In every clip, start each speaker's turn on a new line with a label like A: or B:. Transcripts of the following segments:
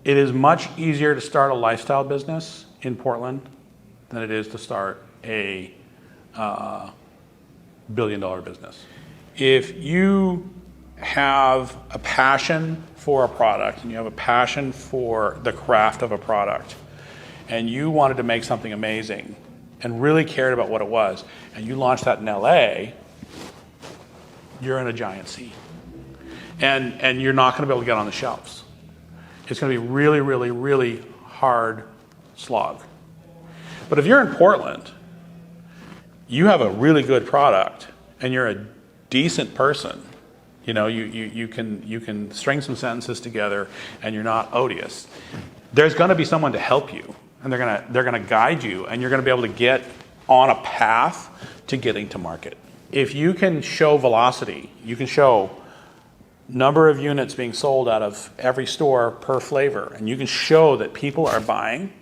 A: It is much easier to start a lifestyle business in Portland than it is to start a billion-dollar business. If you have a passion for a product and you have a passion for the craft of a product and you wanted to make something amazing and really cared about what it was, and you launched that in LA, you're in a giant sea. And you're not going to be able to get on the shelves. It's going to be really, really, really hard slog. But if you're in Portland, you have a really good product and you're a decent person. You know, you can string some sentences together and you're not odious. There's going to be someone to help you, and they're going to guide you, and you're going to be able to get on a path to getting to market. If you can show velocity, you can show number of units being sold out of every store per flavor, and you can show that people are buying,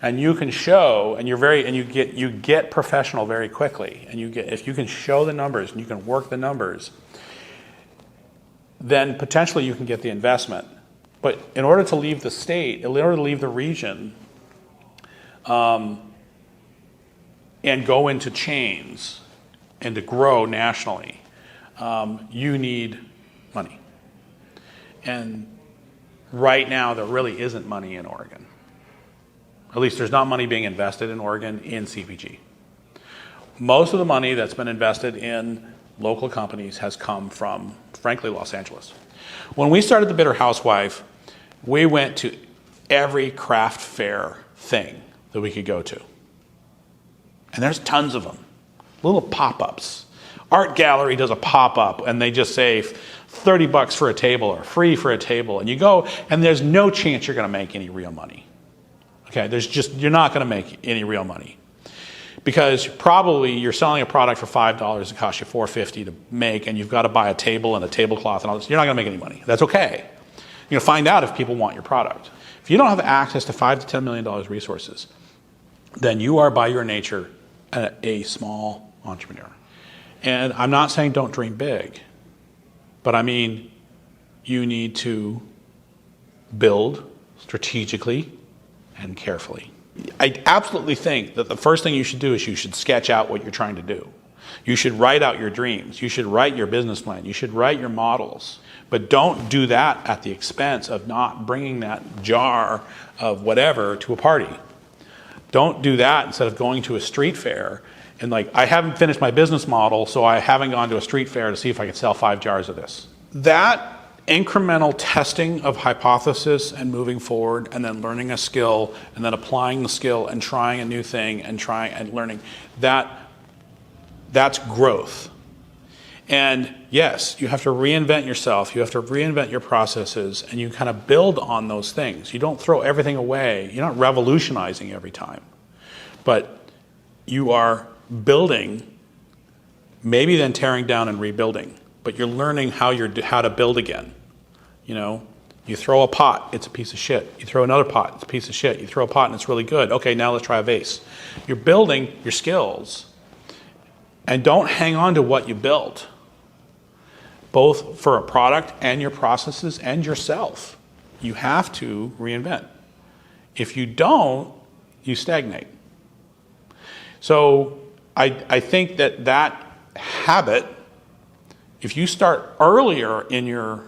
A: and you can show, and you get professional very quickly, and if you can show the numbers and you can work the numbers, then potentially you can get the investment. But in order to leave the state, in order to leave the region, and go into chains and to grow nationally, you need money. And right now, there really isn't money in Oregon. At least there's not money being invested in Oregon in CPG. Most of the money that's been invested in local companies has come from, frankly, Los Angeles. When we started The Bitter Housewife, we went to every craft fair thing that we could go to. And there's tons of them. Little pop-ups. Art Gallery does a pop-up and they just say $30 for a table or free for a table. And you go and there's no chance you're going to make any real money. Okay, you're not going to make any real money. Because probably you're selling a product for $5, it costs you $4.50 to make, and you've got to buy a table and a tablecloth and all this. You're not going to make any money. That's okay. You're going to find out if people want your product. If you don't have access to $5 to $10 million resources, then you are by your nature a small entrepreneur. And I'm not saying don't dream big, but I mean you need to build strategically and carefully. I absolutely think that the first thing you should do is you should sketch out what you're trying to do. You should write out your dreams. You should write your business plan. You should write your models. But don't do that at the expense of not bringing that jar of whatever to a party. Don't do that instead of going to a street fair and I haven't finished my business model, so I haven't gone to a street fair to see if I can sell 5 jars of this. That incremental testing of hypothesis and moving forward and then learning a skill and then applying the skill and trying a new thing and trying and learning, that's growth. And yes, you have to reinvent yourself, you have to reinvent your processes, and you kind of build on those things. You don't throw everything away. You're not revolutionizing every time. But you are building, maybe then tearing down and rebuilding. But you're learning how to build again. You know, you throw a pot, it's a piece of shit. You throw another pot, it's a piece of shit. You throw a pot and it's really good. Okay, now let's try a vase. You're building your skills, and don't hang on to what you built, both for a product and your processes and yourself. You have to reinvent. If you don't, you stagnate. So I think that habit, if you start earlier in your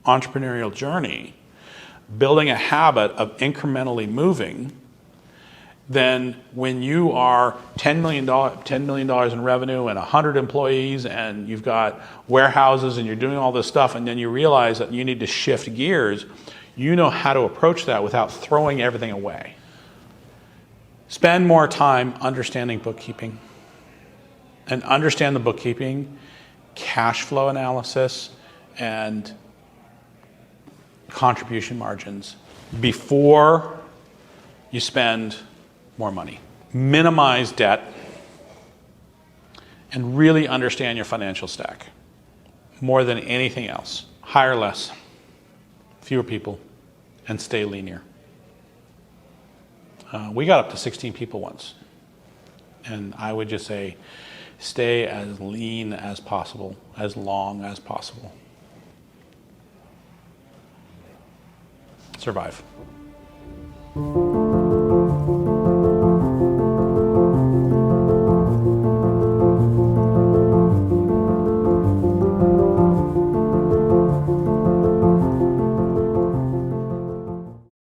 A: entrepreneurial journey, building a habit of incrementally moving, then when you are $10 million in revenue and 100 employees and you've got warehouses and you're doing all this stuff, and then you realize that you need to shift gears, you know how to approach that without throwing everything away. Spend more time understanding bookkeeping, and understand the bookkeeping, cash flow analysis, and contribution margins before you spend more money. Minimize debt and really understand your financial stack more than anything else. Hire less, fewer people, and stay linear. We got up to 16 people once, and I would just say stay as lean as possible, as long as possible. survive.